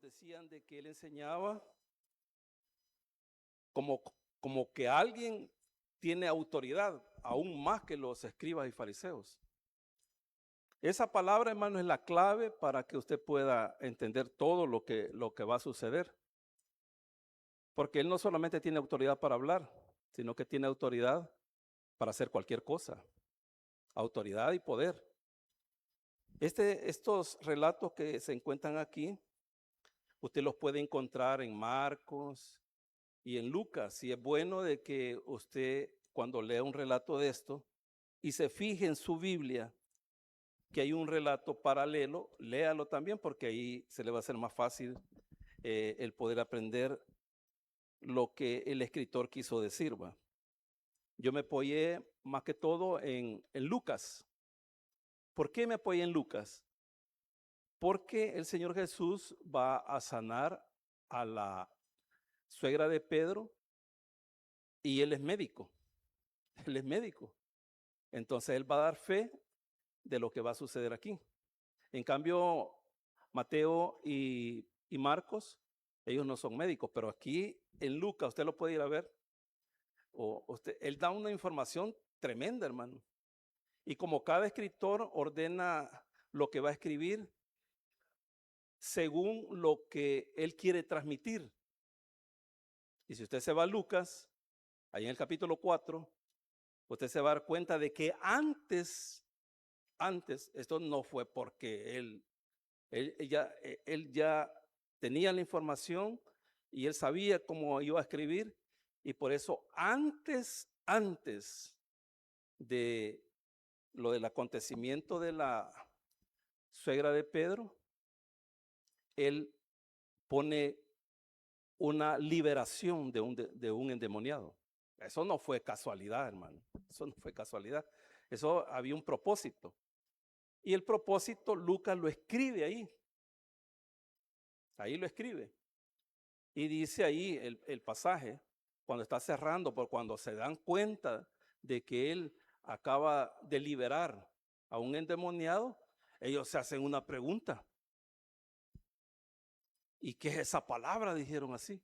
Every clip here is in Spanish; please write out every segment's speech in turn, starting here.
decían de que él enseñaba como, como que alguien tiene autoridad, aún más que los escribas y fariseos. Esa palabra, hermano, es la clave para que usted pueda entender todo lo que va a suceder. Porque él no solamente tiene autoridad para hablar, sino que tiene autoridad para hacer cualquier cosa. Autoridad y poder. Estos relatos que se encuentran aquí, usted los puede encontrar en Marcos y en Lucas. Y es bueno de que usted, cuando lea un relato de esto y se fije en su Biblia, que hay un relato paralelo, léalo también, porque ahí se le va a hacer más fácil el poder aprender lo que el escritor quiso decir. ¿Va? Yo me apoyé más que todo en Lucas. ¿Por qué me apoyé en Lucas? Porque el Señor Jesús va a sanar a la suegra de Pedro y él es médico. Él es médico. Entonces él va a dar fe de lo que va a suceder aquí. En cambio, Mateo y Marcos, ellos no son médicos, pero aquí en Lucas, usted lo puede ir a ver, él da una información tremenda, hermano. Y como cada escritor ordena lo que va a escribir según lo que él quiere transmitir. Y si usted se va a Lucas, ahí en el capítulo 4, usted se va a dar cuenta de que antes, esto no fue porque él ya tenía la información y él sabía cómo iba a escribir, y por eso antes de lo del acontecimiento de la suegra de Pedro, él pone una liberación de un endemoniado. Eso no fue casualidad, hermano. Eso no fue casualidad. Eso había un propósito. Y el propósito Lucas lo escribe ahí. Ahí lo escribe. Y dice ahí el pasaje, cuando está cerrando, por cuando se dan cuenta de que él acaba de liberar a un endemoniado, ellos se hacen una pregunta. ¿Y qué es esa palabra? Dijeron así.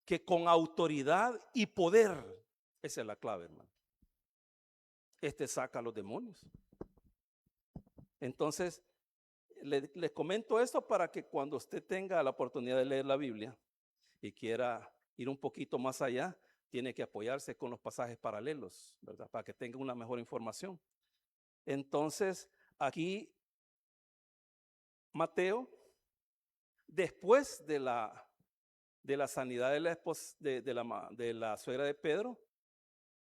Que con autoridad y poder, esa es la clave, hermano. Saca a los demonios. Entonces, les comento esto para que cuando usted tenga la oportunidad de leer la Biblia y quiera ir un poquito más allá, tiene que apoyarse con los pasajes paralelos, ¿verdad? Para que tenga una mejor información. Entonces, aquí Mateo, después de la sanidad de la suegra de Pedro,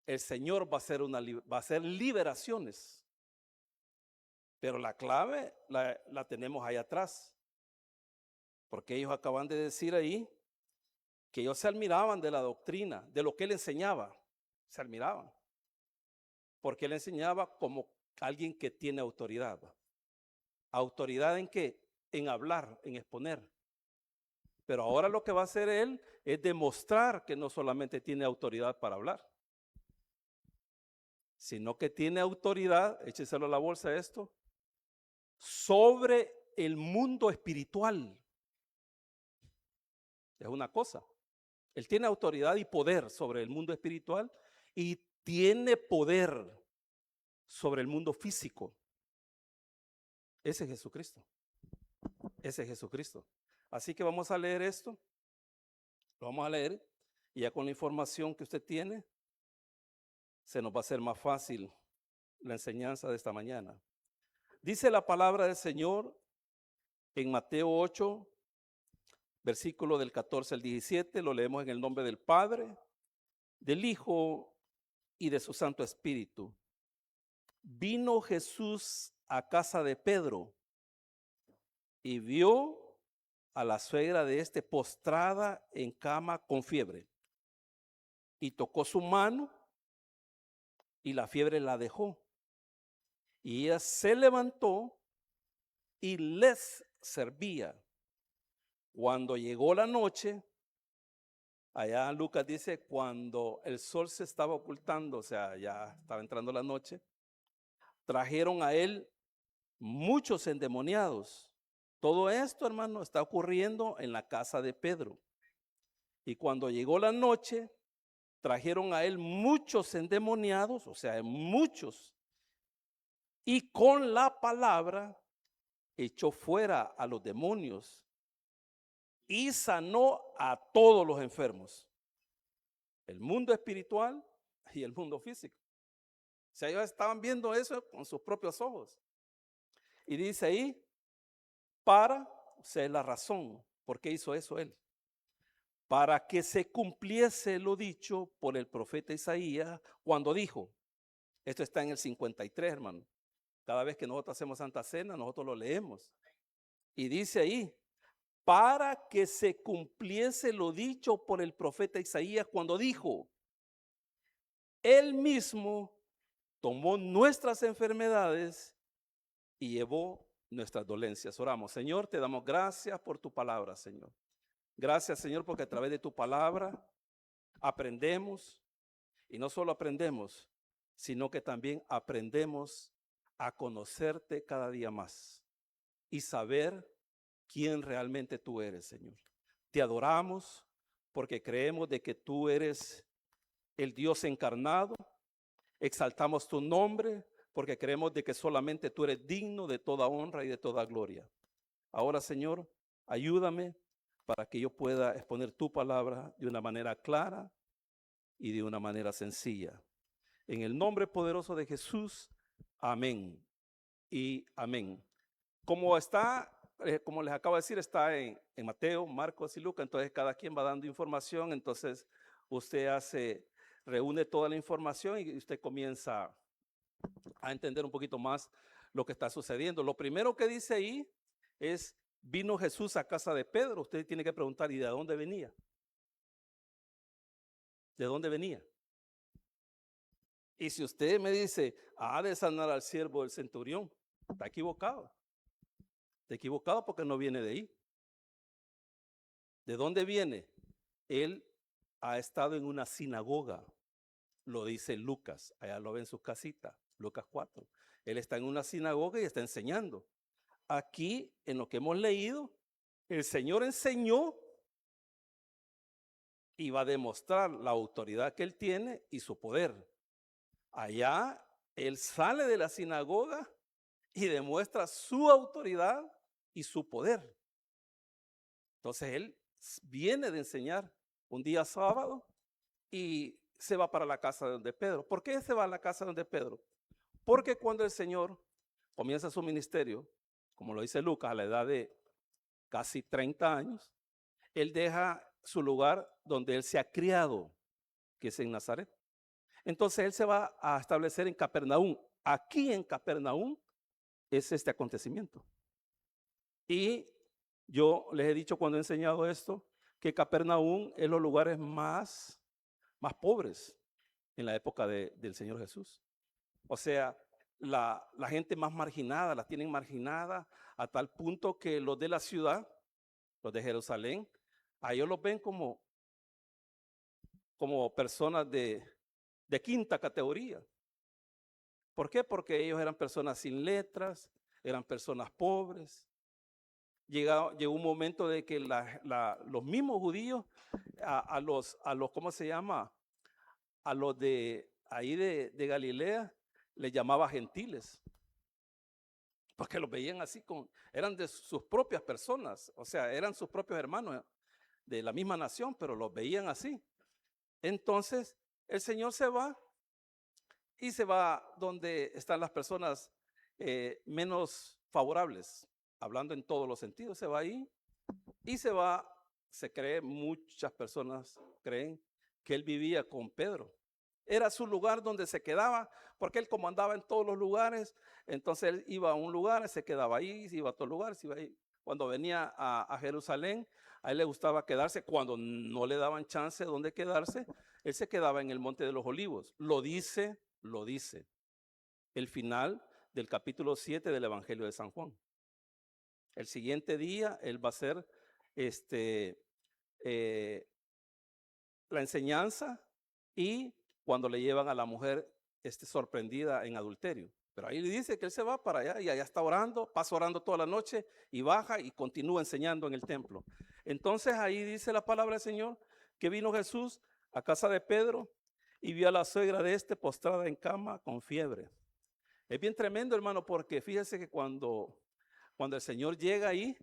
el Señor va a hacer liberaciones. Pero la clave la tenemos ahí atrás. Porque ellos acaban de decir ahí que ellos se admiraban de la doctrina, de lo que él enseñaba. Se admiraban. Porque él enseñaba como alguien que tiene autoridad. ¿Autoridad en qué? En hablar, en exponer. Pero ahora lo que va a hacer él es demostrar que no solamente tiene autoridad para hablar, sino que tiene autoridad, écheselo a la bolsa esto, sobre el mundo espiritual. Es una cosa. Él tiene autoridad y poder sobre el mundo espiritual y tiene poder sobre el mundo físico. Ese es Jesucristo. Ese es Jesucristo. Así que vamos a leer esto. Lo vamos a leer y ya con la información que usted tiene, se nos va a hacer más fácil la enseñanza de esta mañana. Dice la palabra del Señor en Mateo 8, versículo del 14 al 17, lo leemos en el nombre del Padre, del Hijo y de su Santo Espíritu. Vino Jesús a casa de Pedro y vio a la suegra de postrada en cama con fiebre. Y tocó su mano y la fiebre la dejó. Y ella se levantó y les servía. Cuando llegó la noche, allá Lucas dice, cuando el sol se estaba ocultando, o sea, ya estaba entrando la noche, trajeron a él muchos endemoniados Todo esto, hermano, está ocurriendo en la casa de Pedro. Y cuando llegó la noche, trajeron a él muchos endemoniados, o sea, muchos, y con la palabra echó fuera a los demonios y sanó a todos los enfermos, el mundo espiritual y el mundo físico. O sea, ellos estaban viendo eso con sus propios ojos. Y dice ahí, o sea, es la razón por qué hizo eso él. Para que se cumpliese lo dicho por el profeta Isaías cuando dijo, esto está en el 53, hermano. Cada vez que nosotros hacemos Santa Cena, nosotros lo leemos. Y dice ahí, para que se cumpliese lo dicho por el profeta Isaías cuando dijo, él mismo tomó nuestras enfermedades y llevó nuestras dolencias. Oramos, Señor, te damos gracias por tu palabra, Señor. Gracias, Señor, porque a través de tu palabra aprendemos, y no solo aprendemos, sino que también aprendemos a conocerte cada día más y saber quién realmente tú eres, Señor. Te adoramos porque creemos de que tú eres el Dios encarnado. Exaltamos tu nombre porque creemos de que solamente tú eres digno de toda honra y de toda gloria. Ahora, Señor, ayúdame para que yo pueda exponer tu palabra de una manera clara y de una manera sencilla. En el nombre poderoso de Jesús, amén y amén. Como está, como les acabo de decir, está en Mateo, Marcos y Lucas, entonces cada quien va dando información, entonces usted reúne toda la información y usted comienza a entender un poquito más lo que está sucediendo. Lo primero que dice ahí es, vino Jesús a casa de Pedro. Usted tiene que preguntar, ¿y de dónde venía? ¿De dónde venía? Y si usted me dice, ha de sanar al siervo del centurión, está equivocado. Está equivocado porque no viene de ahí. ¿De dónde viene? Él ha estado en una sinagoga, lo dice Lucas, allá lo ve en su casita, Lucas 4. Él está en una sinagoga y está enseñando. Aquí, en lo que hemos leído, el Señor enseñó y va a demostrar la autoridad que Él tiene y su poder. Allá, Él sale de la sinagoga y demuestra su autoridad y su poder. Entonces, Él viene de enseñar un día sábado y se va para la casa de Pedro. ¿Por qué se va a la casa de Pedro? Porque cuando el Señor comienza su ministerio, como lo dice Lucas, a la edad de casi 30 años, Él deja su lugar donde Él se ha criado, que es en Nazaret. Entonces Él se va a establecer en Capernaum. Aquí en Capernaum es este acontecimiento. Y yo les he dicho cuando he enseñado esto, que Capernaum es los lugares más pobres en la época del Señor Jesús. O sea, la gente más marginada, la tienen marginada a tal punto que los de la ciudad, los de Jerusalén, a ellos los ven como personas de quinta categoría. ¿Por qué? Porque ellos eran personas sin letras, eran personas pobres. Llegó un momento de que los mismos judíos, a los, ¿cómo se llama? A los de ahí de Galilea, les llamaba gentiles. Porque los veían así, eran de sus propias personas, o sea, eran sus propios hermanos de la misma nación, pero los veían así. Entonces, el Señor se va y se va donde están las personas menos favorables, hablando en todos los sentidos. Se va ahí y muchas personas creen que él vivía con Pedro. Era su lugar donde se quedaba, porque él como andaba en todos los lugares, entonces él iba a un lugar, se quedaba ahí, iba a otro lugar, se iba ahí. Cuando venía a Jerusalén, a él le gustaba quedarse. Cuando no le daban chance de dónde quedarse, él se quedaba en el Monte de los Olivos. Lo dice el final del capítulo 7 del Evangelio de San Juan. El siguiente día él va a hacer la enseñanza, y cuando le llevan a la mujer sorprendida en adulterio. Pero ahí dice que él se va para allá y allá está orando, pasa orando toda la noche y baja y continúa enseñando en el templo. Entonces ahí dice la palabra del Señor que vino Jesús a casa de Pedro y vio a la suegra de este postrada en cama con fiebre. Es bien tremendo, hermano, porque fíjese que cuando el Señor llega ahí,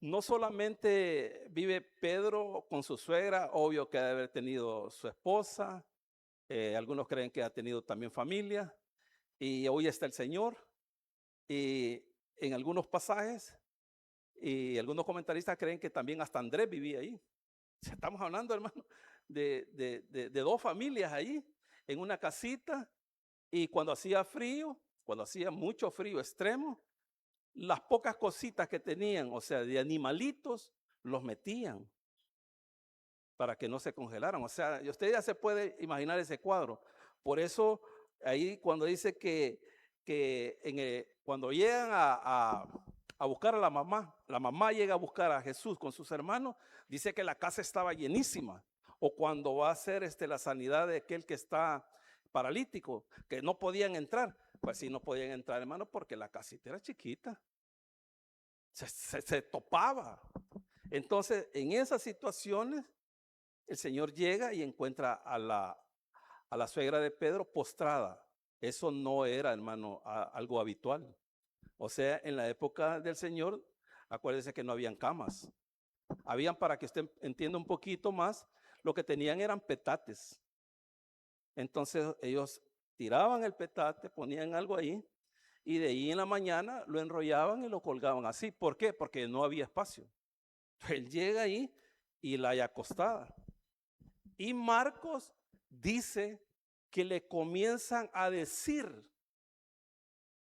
no solamente vive Pedro con su suegra, obvio que debe haber tenido su esposa, algunos creen que ha tenido también familia, y hoy está el Señor, y en algunos pasajes, y algunos comentaristas creen que también hasta Andrés vivía ahí. Estamos hablando, hermano, de dos familias ahí, en una casita, y cuando hacía frío, cuando hacía mucho frío extremo, las pocas cositas que tenían, o sea, de animalitos, los metían para que no se congelaran. O sea, y usted ya se puede imaginar ese cuadro. Por eso, ahí cuando dice que cuando llegan a buscar a la mamá llega a buscar a Jesús con sus hermanos, dice que la casa estaba llenísima. O cuando va a hacer la sanidad de aquel que está paralítico, que no podían entrar. Pues sí, no podían entrar, hermano, porque la casita era chiquita. Se topaba. Entonces, en esas situaciones, el Señor llega y encuentra a la suegra de Pedro postrada. Eso no era, hermano, algo habitual. O sea, en la época del Señor, acuérdense que no habían camas. Habían, para que usted entienda un poquito más, lo que tenían eran petates. Entonces ellos tiraban el petate, ponían algo ahí, y de ahí en la mañana lo enrollaban y lo colgaban así. ¿Por qué? Porque no había espacio. Él llega ahí y la hay acostada. Y Marcos dice que le comienzan a decir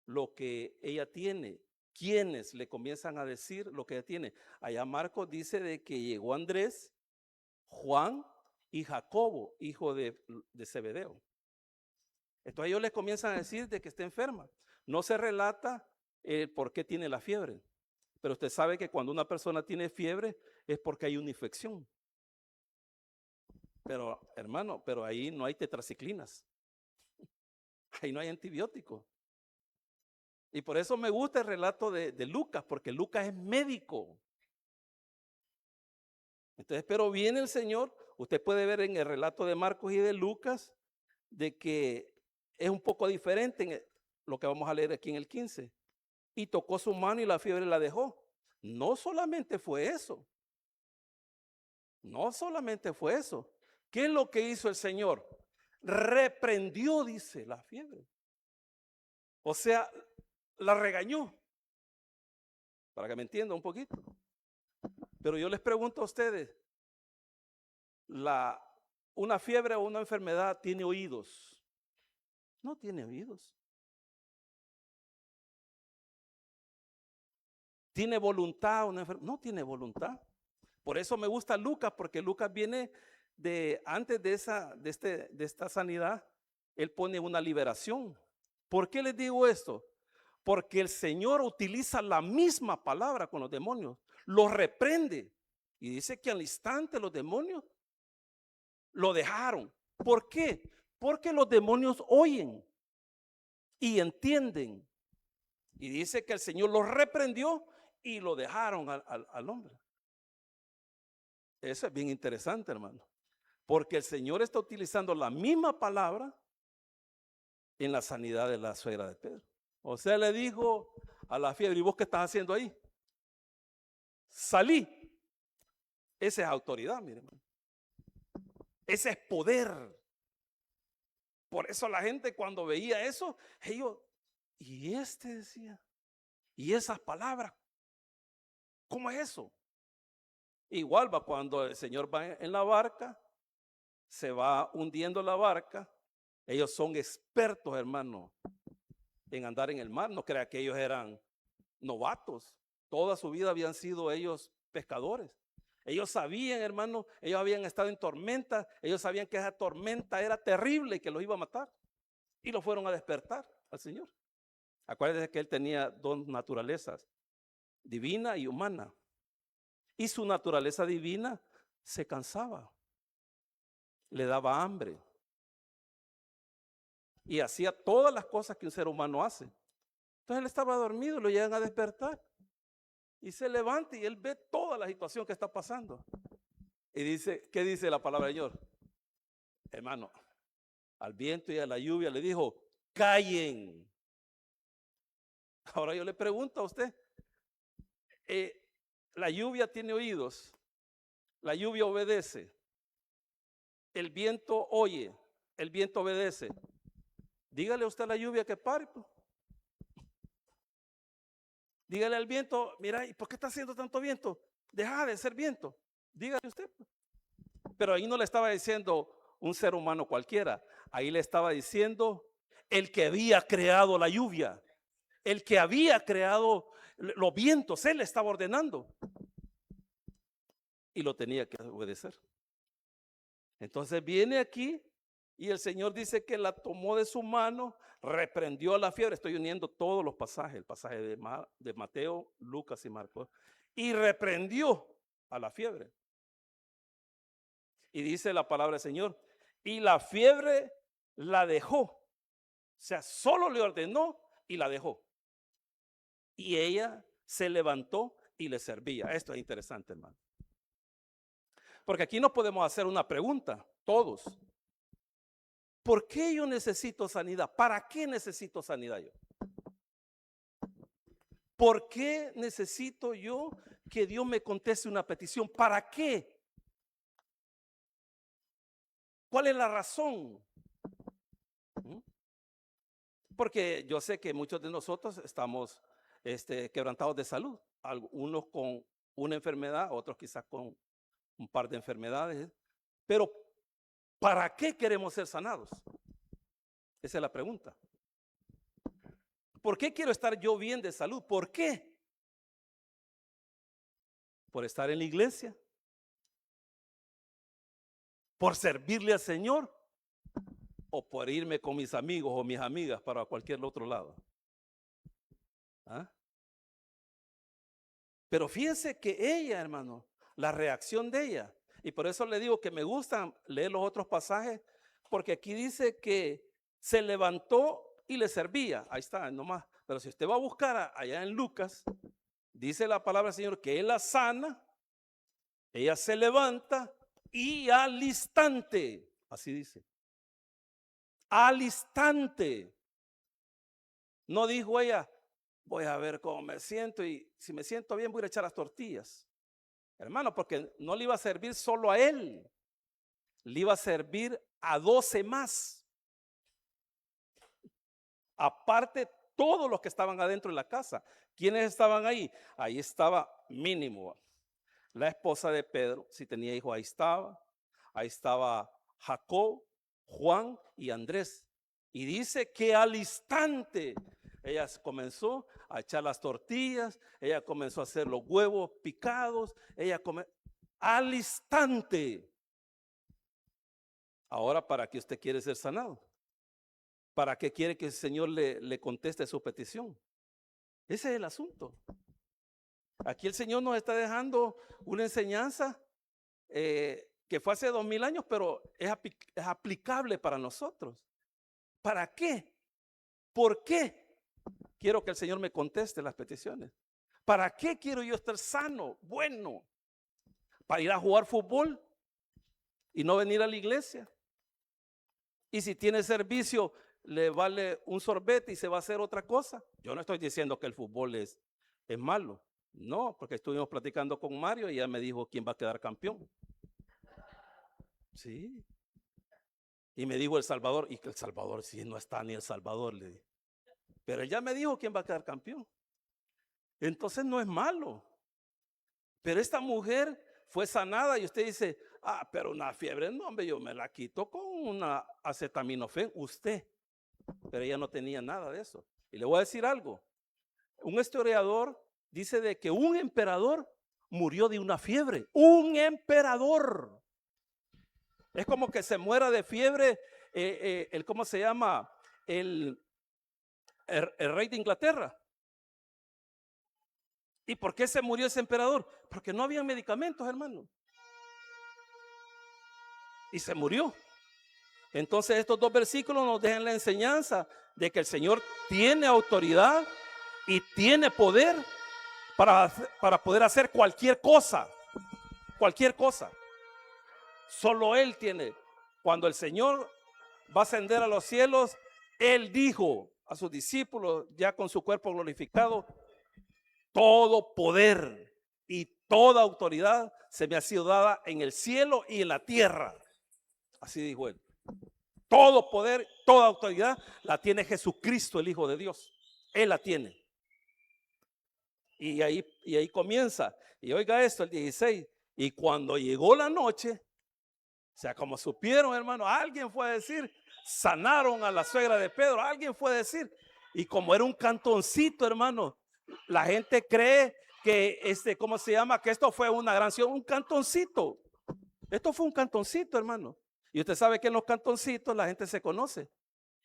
lo que ella tiene. ¿Quiénes le comienzan a decir lo que ella tiene? Allá Marcos dice de que llegó Andrés, Juan y Jacobo, hijo de Zebedeo. Entonces ellos le comienzan a decir de que está enferma. No se relata por qué tiene la fiebre. Pero usted sabe que cuando una persona tiene fiebre es porque hay una infección. Pero, hermano, pero ahí no hay tetraciclinas. Ahí no hay antibiótico. Y por eso me gusta el relato de Lucas, porque Lucas es médico. Entonces, pero viene el Señor, usted puede ver en el relato de Marcos y de Lucas, de que es un poco diferente en lo que vamos a leer aquí en el 15. Y tocó su mano y la fiebre la dejó. No solamente fue eso. No solamente fue eso. ¿Qué es lo que hizo el Señor? Reprendió, dice, la fiebre. O sea, la regañó. Para que me entienda un poquito. Pero yo les pregunto a ustedes, ¿una fiebre o una enfermedad tiene oídos? No tiene oídos. ¿Tiene voluntad una enfermedad? No tiene voluntad. Por eso me gusta Lucas, porque Lucas viene antes de esta sanidad, él pone una liberación. ¿Por qué les digo esto? Porque el Señor utiliza la misma palabra con los demonios, los reprende y dice que al instante los demonios lo dejaron. ¿Por qué? Porque los demonios oyen y entienden. Y dice que el Señor los reprendió y lo dejaron al hombre. Eso es bien interesante, hermano. Porque el Señor está utilizando la misma palabra en la sanidad de la suegra de Pedro. O sea, le dijo a la fiebre, ¿y vos qué estás haciendo ahí? Salí. Esa es autoridad, mire, hermano. Ese es poder. Por eso la gente cuando veía eso, ellos, y decía, y esas palabras, ¿cómo es eso? Igual va cuando el Señor va en la barca, se va hundiendo la barca. Ellos son expertos, hermano, en andar en el mar. No crea que ellos eran novatos. Toda su vida habían sido ellos pescadores. Ellos sabían, hermano, ellos habían estado en tormenta. Ellos sabían que esa tormenta era terrible y que los iba a matar. Y lo fueron a despertar al Señor. Acuérdense que él tenía dos naturalezas, divina y humana. Y su naturaleza divina se cansaba, le daba hambre. y hacía todas las cosas que un ser humano hace. Entonces él estaba dormido, lo llegan a despertar y se levanta y él ve toda la situación que está pasando. Y dice, ¿qué dice la palabra del Señor? Hermano, al viento y a la lluvia le dijo, callen. Ahora yo le pregunto a usted, la lluvia tiene oídos, la lluvia obedece, el viento oye, el viento obedece. Dígale usted a la lluvia que pare, pues. Dígale al viento, mira, ¿y por qué está haciendo tanto viento? Deja de ser viento. Dígale usted, pues. Pero ahí no le estaba diciendo un ser humano cualquiera, ahí le estaba diciendo el que había creado la lluvia, el que había creado los vientos, él le estaba ordenando y lo tenía que obedecer. Entonces viene aquí y el Señor dice que la tomó de su mano, reprendió a la fiebre. Estoy uniendo todos los pasajes, el pasaje de Mateo, Lucas y Marcos, y reprendió a la fiebre. Y dice la palabra del Señor, y la fiebre la dejó. O sea, solo le ordenó y la dejó. Y ella se levantó y le servía. Esto es interesante, hermano. Porque aquí nos podemos hacer una pregunta, todos. ¿Por qué yo necesito sanidad? ¿Para qué necesito sanidad yo? ¿Por qué necesito yo que Dios me conteste una petición? ¿Para qué? ¿Cuál es la razón? Porque yo sé que muchos de nosotros estamos quebrantados de salud, algunos con una enfermedad, otros quizás con un par de enfermedades, pero ¿para qué queremos ser sanados? Esa es la pregunta. ¿Por qué quiero estar yo bien de salud? ¿Por qué? ¿Por estar en la iglesia? ¿Por servirle al Señor? ¿O por irme con mis amigos o mis amigas para cualquier otro lado? ¿Ah? Pero fíjense que ella, hermano, la reacción de ella, y por eso le digo que me gusta leer los otros pasajes, porque aquí dice que se levantó y le servía. Ahí está, nomás. Pero si usted va a buscar allá en Lucas, dice la palabra del Señor que Él la sana, ella se levanta y al instante, así dice, al instante, no dijo ella, voy a ver cómo me siento y si me siento bien voy a echar las tortillas. Hermano, porque no le iba a servir solo a él, le iba a servir a 12 más. Aparte, todos los que estaban adentro de la casa. ¿Quiénes estaban ahí? Ahí estaba mínimo la esposa de Pedro, si tenía hijo, ahí estaba. Ahí estaba Jacob, Juan y Andrés. Y dice que al instante ella comenzó a echar las tortillas, ella comenzó a hacer los huevos picados, al instante. Ahora, ¿para qué usted quiere ser sanado? ¿Para qué quiere que el Señor le conteste su petición? Ese es el asunto. Aquí el Señor nos está dejando una enseñanza que fue hace 2000 años, pero es aplicable para nosotros. ¿Para qué? ¿Por qué quiero que el Señor me conteste las peticiones? ¿Para qué quiero yo estar sano, bueno? ¿Para ir a jugar fútbol y no venir a la iglesia? Y si tiene servicio, le vale un sorbete y se va a hacer otra cosa. Yo no estoy diciendo que el fútbol es malo. No, porque estuvimos platicando con Mario y ya me dijo quién va a quedar campeón. Sí. Y me dijo El Salvador, y que El Salvador, si no está ni El Salvador, le dije. Pero él ya me dijo quién va a quedar campeón. Entonces no es malo. Pero esta mujer fue sanada y usted dice, pero una fiebre, no, hombre, yo me la quito con una acetaminofén, usted. Pero ella no tenía nada de eso. Y le voy a decir algo. Un historiador dice de que un emperador murió de una fiebre. Un emperador. Es como que se muera de fiebre, ¿cómo se llama? El rey de Inglaterra. ¿Y por qué se murió ese emperador? Porque no había medicamentos, hermano. Y se murió. Entonces estos dos versículos nos dejan la enseñanza de que el Señor tiene autoridad y tiene poder para poder hacer cualquier cosa. Cualquier cosa. Solo Él tiene. Cuando el Señor va a ascender a los cielos, Él dijo a sus discípulos, ya con su cuerpo glorificado: todo poder y toda autoridad se me ha sido dada en el cielo y en la tierra. Así dijo Él. Todo poder, toda autoridad la tiene Jesucristo, el Hijo de Dios. Él la tiene. Y ahí comienza. Y oiga esto, el 16. Y cuando llegó la noche, o sea, como supieron, hermano, alguien fue a decir, sanaron a la suegra de Pedro, alguien fue a decir. Y como era un cantoncito, hermano, la gente cree que ¿cómo se llama? Que esto fue una gran ciudad, un cantoncito. Esto fue un cantoncito, hermano. Y usted sabe que en los cantoncitos la gente se conoce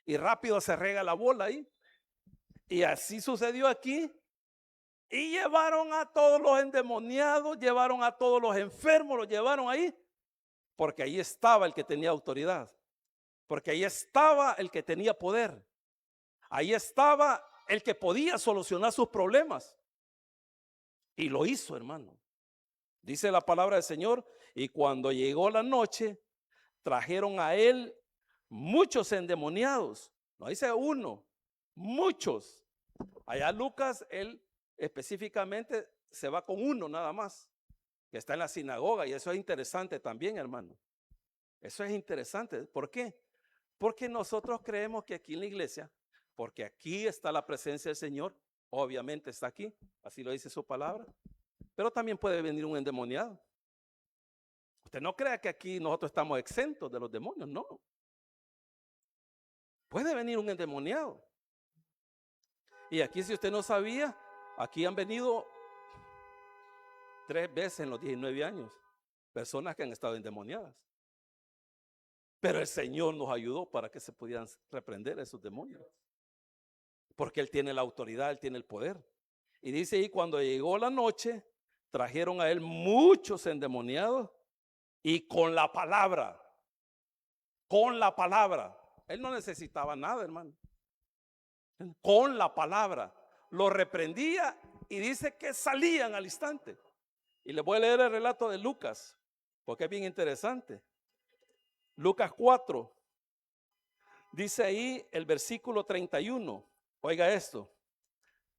y rápido se rega la bola ahí. Y así sucedió aquí. Y llevaron a todos los endemoniados, llevaron a todos los enfermos, los llevaron ahí. Porque ahí estaba el que tenía autoridad. Porque ahí estaba el que tenía poder. Ahí estaba el que podía solucionar sus problemas. Y lo hizo, hermano. Dice la palabra del Señor. Y cuando llegó la noche, trajeron a él muchos endemoniados. No dice uno, muchos. Allá Lucas, él específicamente se va con uno nada más, que está en la sinagoga. Y eso es interesante también, hermano. Eso es interesante. ¿Por qué? Porque nosotros creemos que aquí en la iglesia, porque aquí está la presencia del Señor, obviamente está aquí, así lo dice su palabra, pero también puede venir un endemoniado. Usted no crea que aquí nosotros estamos exentos de los demonios, no. Puede venir un endemoniado. Y aquí, si usted no sabía, aquí han venido 3 veces en los 19 años personas que han estado endemoniadas. Pero el Señor nos ayudó para que se pudieran reprender esos demonios. Porque Él tiene la autoridad, Él tiene el poder. Y dice ahí, cuando llegó la noche, trajeron a Él muchos endemoniados y con la palabra, Él no necesitaba nada, hermano. Con la palabra, lo reprendía y dice que salían al instante. Y les voy a leer el relato de Lucas, porque es bien interesante. Lucas 4, dice ahí el versículo 31. Oiga esto.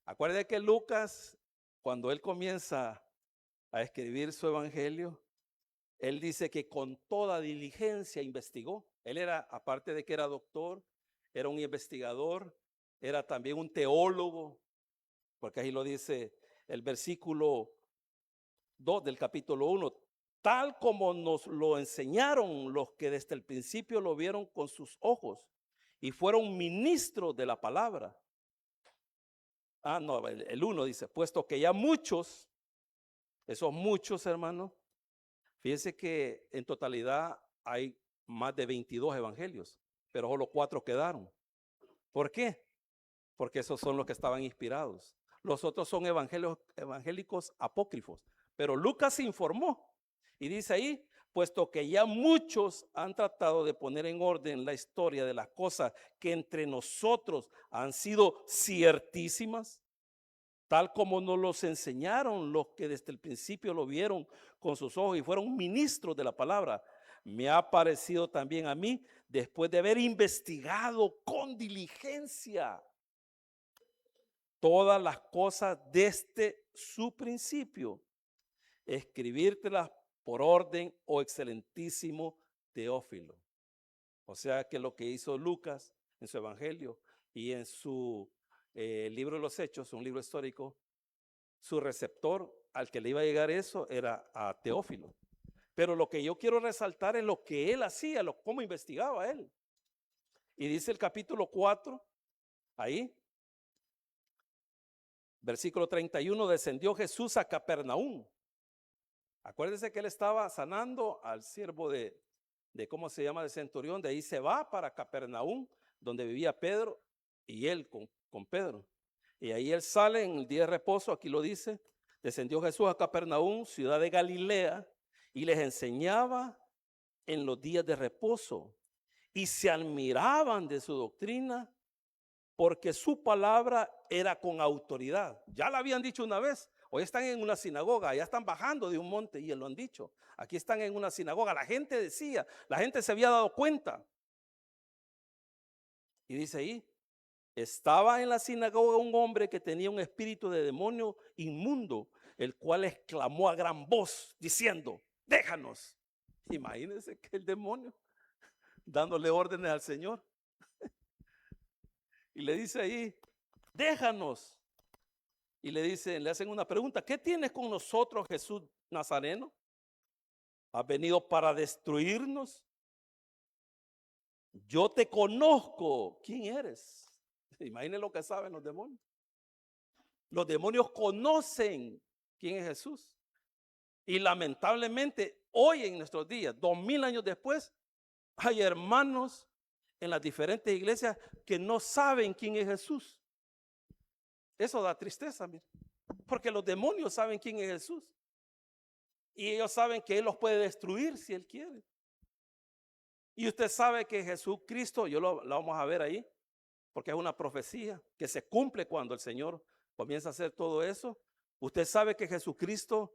Acuérdense que Lucas, cuando él comienza a escribir su evangelio, él dice que con toda diligencia investigó. Él era, aparte de que era doctor, era un investigador, era también un teólogo, porque ahí lo dice el versículo 2 del capítulo 1. Tal como nos lo enseñaron los que desde el principio lo vieron con sus ojos y fueron ministros de la palabra. No, el 1 dice, puesto que ya muchos, esos muchos, hermanos, fíjense que en totalidad hay más de 22 evangelios, pero solo 4 quedaron. ¿Por qué? Porque esos son los que estaban inspirados. Los otros son evangélicos apócrifos. Pero Lucas se informó y dice ahí, puesto que ya muchos han tratado de poner en orden la historia de las cosas que entre nosotros han sido ciertísimas, tal como nos los enseñaron los que desde el principio lo vieron con sus ojos y fueron ministros de la palabra, me ha parecido también a mí, después de haber investigado con diligencia todas las cosas desde su principio, escribírtelas por orden, oh excelentísimo Teófilo. O sea que lo que hizo Lucas en su evangelio y en su libro de los Hechos, un libro histórico, su receptor al que le iba a llegar eso era a Teófilo. Pero lo que yo quiero resaltar es lo que él hacía, cómo investigaba él. Y dice el capítulo 4, ahí, versículo 31, descendió Jesús a Capernaum. Acuérdense que él estaba sanando al siervo de ¿cómo se llama? De centurión. De ahí se va para Capernaum, donde vivía Pedro y él con Pedro. Y ahí él sale en el día de reposo, aquí lo dice, descendió Jesús a Capernaum, ciudad de Galilea, y les enseñaba en los días de reposo. y se admiraban de su doctrina, porque su palabra era con autoridad. Ya la habían dicho una vez. Hoy están en una sinagoga, ya están bajando de un monte y lo han dicho. Aquí están en una sinagoga. La gente decía, la gente se había dado cuenta. Y dice ahí, estaba en la sinagoga un hombre que tenía un espíritu de demonio inmundo, el cual exclamó a gran voz diciendo, déjanos. Imagínense que el demonio dándole órdenes al Señor. Y le dice ahí, déjanos. Y le hacen una pregunta, ¿qué tienes con nosotros, Jesús Nazareno? ¿Has venido para destruirnos? Yo te conozco. ¿Quién eres? Imaginen lo que saben los demonios. Los demonios conocen quién es Jesús. Y lamentablemente, hoy en nuestros días, 2000 años después, hay hermanos en las diferentes iglesias que no saben quién es Jesús. Eso da tristeza, mire, porque los demonios saben quién es Jesús. Y ellos saben que Él los puede destruir si Él quiere. Y usted sabe que Jesucristo, lo vamos a ver ahí, porque es una profecía que se cumple cuando el Señor comienza a hacer todo eso. Usted sabe que Jesucristo,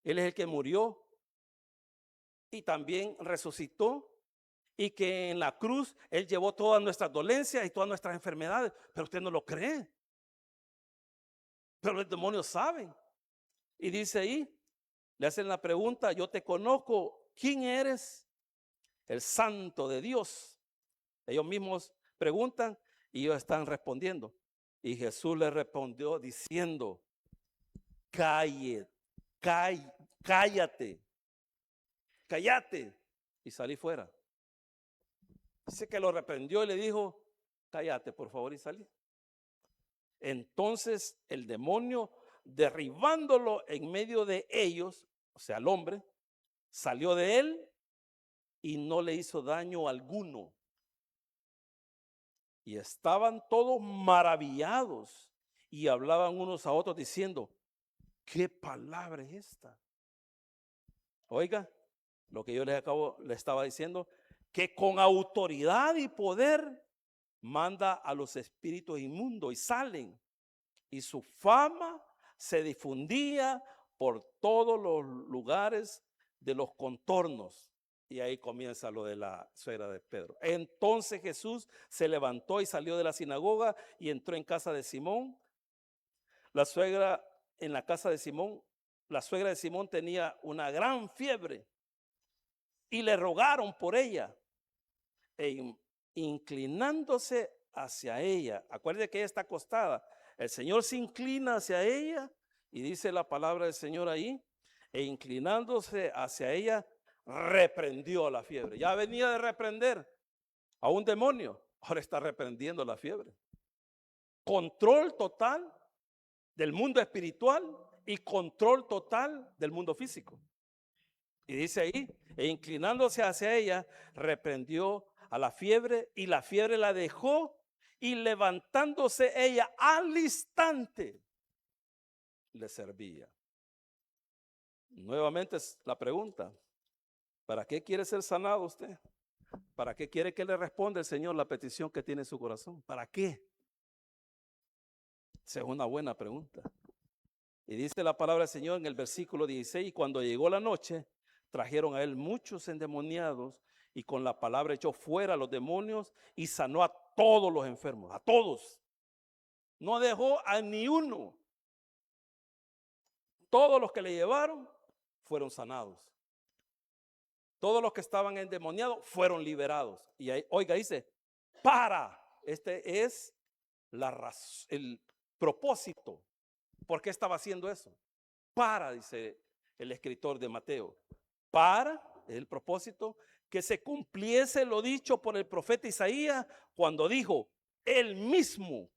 Él es el que murió y también resucitó, y que en la cruz Él llevó todas nuestras dolencias y todas nuestras enfermedades, pero usted no lo cree. Pero los demonios saben. Y dice ahí, le hacen la pregunta, yo te conozco, ¿quién eres? El Santo de Dios. Ellos mismos preguntan y ellos están respondiendo. Y Jesús les respondió diciendo, cállate, y salí fuera. Dice que lo reprendió y le dijo, cállate por favor y salí. Entonces el demonio, derribándolo en medio de ellos, o sea, el hombre, salió de él y no le hizo daño alguno. Y estaban todos maravillados y hablaban unos a otros diciendo, ¿qué palabra es esta? Oiga, lo que yo les estaba diciendo, que con autoridad y poder manda a los espíritus inmundos y salen. Y su fama se difundía por todos los lugares de los contornos. Y ahí comienza lo de la suegra de Pedro. Entonces Jesús se levantó y salió de la sinagoga y entró en casa de Simón. En la casa de Simón, la suegra de Simón tenía una gran fiebre y le rogaron por ella. E inclinándose hacia ella, acuérdate que ella está acostada, el Señor se inclina hacia ella y dice la palabra del Señor ahí, e inclinándose hacia ella, reprendió la fiebre. Ya venía de reprender a un demonio, ahora está reprendiendo la fiebre. Control total del mundo espiritual y control total del mundo físico. Y dice ahí, e inclinándose hacia ella, reprendió a la fiebre y la fiebre la dejó, y levantándose ella al instante le servía. Nuevamente es la pregunta, ¿para qué quiere ser sanado usted? ¿Para qué quiere que le responda el Señor la petición que tiene en su corazón? ¿Para qué? Esa es una buena pregunta. Y dice la palabra del Señor en el versículo 16, y cuando llegó la noche, trajeron a él muchos endemoniados, y con la palabra echó fuera a los demonios y sanó a todos los enfermos, a todos. No dejó a ni uno. Todos los que le llevaron fueron sanados. Todos los que estaban endemoniados fueron liberados. Y ahí, oiga, dice, este es el propósito. ¿Por qué estaba haciendo eso? Dice el escritor de Mateo, es el propósito, que se cumpliese lo dicho por el profeta Isaías cuando dijo, él mismo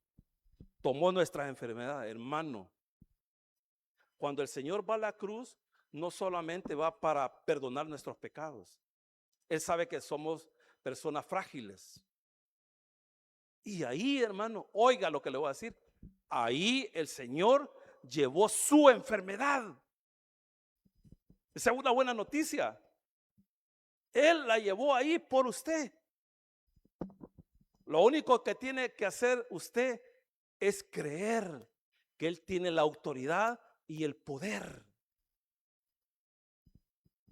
tomó nuestras enfermedades. Hermano, cuando el Señor va a la cruz, no solamente va para perdonar nuestros pecados. Él sabe que somos personas frágiles. Y ahí, hermano, oiga lo que le voy a decir. Ahí el Señor llevó su enfermedad. Esa es una buena noticia. Él la llevó ahí por usted. Lo único que tiene que hacer usted es creer que Él tiene la autoridad y el poder.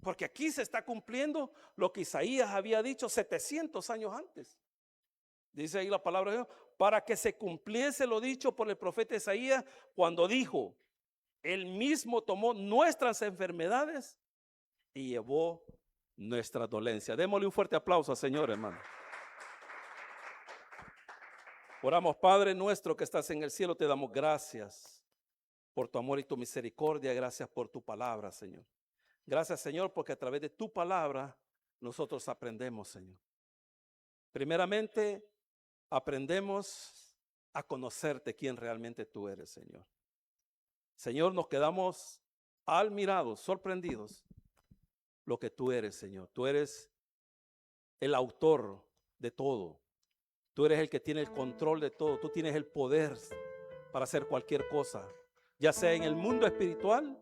Porque aquí se está cumpliendo lo que Isaías había dicho 700 años antes. Dice ahí la palabra de Dios, para que se cumpliese lo dicho por el profeta Isaías cuando dijo, Él mismo tomó nuestras enfermedades y llevó nuestras dolencias. Démosle un fuerte aplauso al Señor, hermano. Oramos, Padre nuestro que estás en el cielo, te damos gracias por tu amor y tu misericordia. Gracias por tu palabra, Señor. Gracias, Señor, porque a través de tu palabra nosotros aprendemos, Señor. Primeramente, aprendemos a conocerte quién realmente tú eres, Señor. Señor, nos quedamos admirados, sorprendidos lo que tú eres, Señor. Tú eres el autor de todo. Tú eres el que tiene el control de todo. Tú tienes el poder para hacer cualquier cosa, ya sea en el mundo espiritual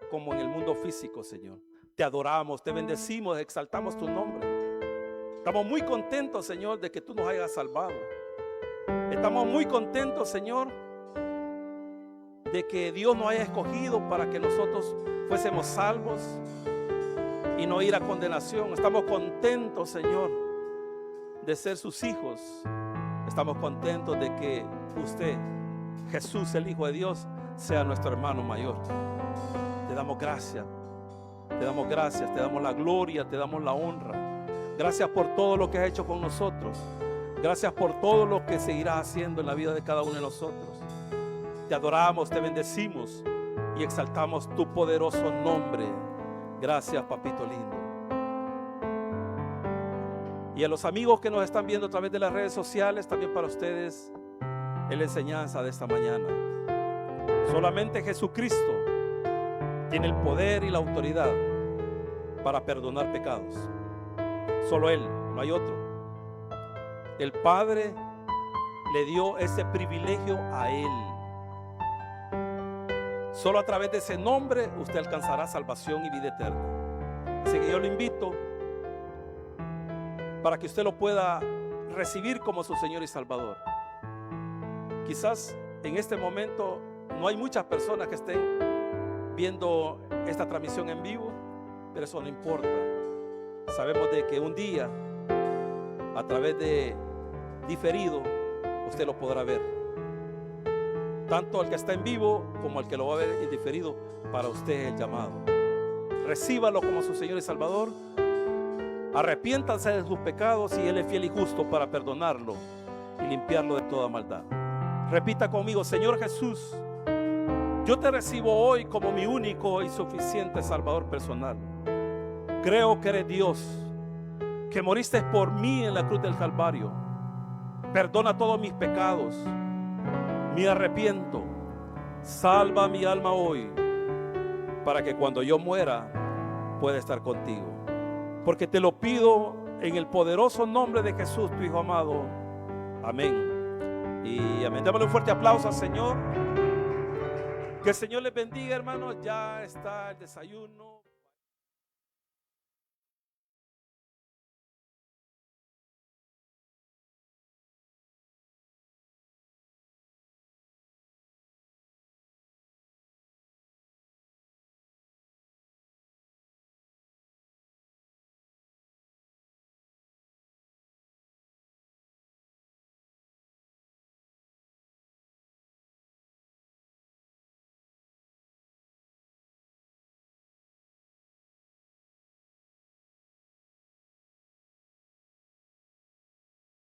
como en el mundo físico, Señor. Te adoramos, te bendecimos, exaltamos tu nombre. Estamos muy contentos, Señor, de que tú nos hayas salvado. Estamos muy contentos, Señor, de que Dios nos haya escogido para que nosotros fuésemos salvos y no ir a condenación. Estamos contentos, Señor, de ser sus hijos. Estamos contentos de que usted, Jesús, el Hijo de Dios, sea nuestro hermano mayor. Te damos gracias, te damos gracias, te damos la gloria, te damos la honra. Gracias por todo lo que has hecho con nosotros. Gracias por todo lo que seguirás haciendo en la vida de cada uno de nosotros. Te adoramos, te bendecimos y exaltamos tu poderoso nombre. Gracias, papito lindo. Y a los amigos que nos están viendo a través de las redes sociales, también para ustedes es la enseñanza de esta mañana. Solamente Jesucristo tiene el poder y la autoridad para perdonar pecados. Solo Él, no hay otro. El Padre le dio ese privilegio a Él. Solo a través de ese nombre usted alcanzará salvación y vida eterna. Así que yo lo invito para que usted lo pueda recibir como su Señor y Salvador. Quizás en este momento no hay muchas personas que estén viendo esta transmisión en vivo, pero eso no importa. Sabemos de que un día, a través de diferido, usted lo podrá ver. Tanto el que está en vivo como el que lo va a ver en diferido, para usted es el llamado. Recíbalo como su Señor y Salvador. Arrepiéntanse de sus pecados y Él es fiel y justo para perdonarlo y limpiarlo de toda maldad. Repita conmigo: Señor Jesús, yo te recibo hoy como mi único y suficiente Salvador personal. Creo que eres Dios, que moriste por mí en la cruz del Calvario. Perdona todos mis pecados. Me arrepiento. Salva mi alma hoy, para que cuando yo muera pueda estar contigo. Porque te lo pido en el poderoso nombre de Jesús, tu Hijo amado. Amén. Y amén. Démosle un fuerte aplauso al Señor. Que el Señor les bendiga, hermanos. Ya está el desayuno.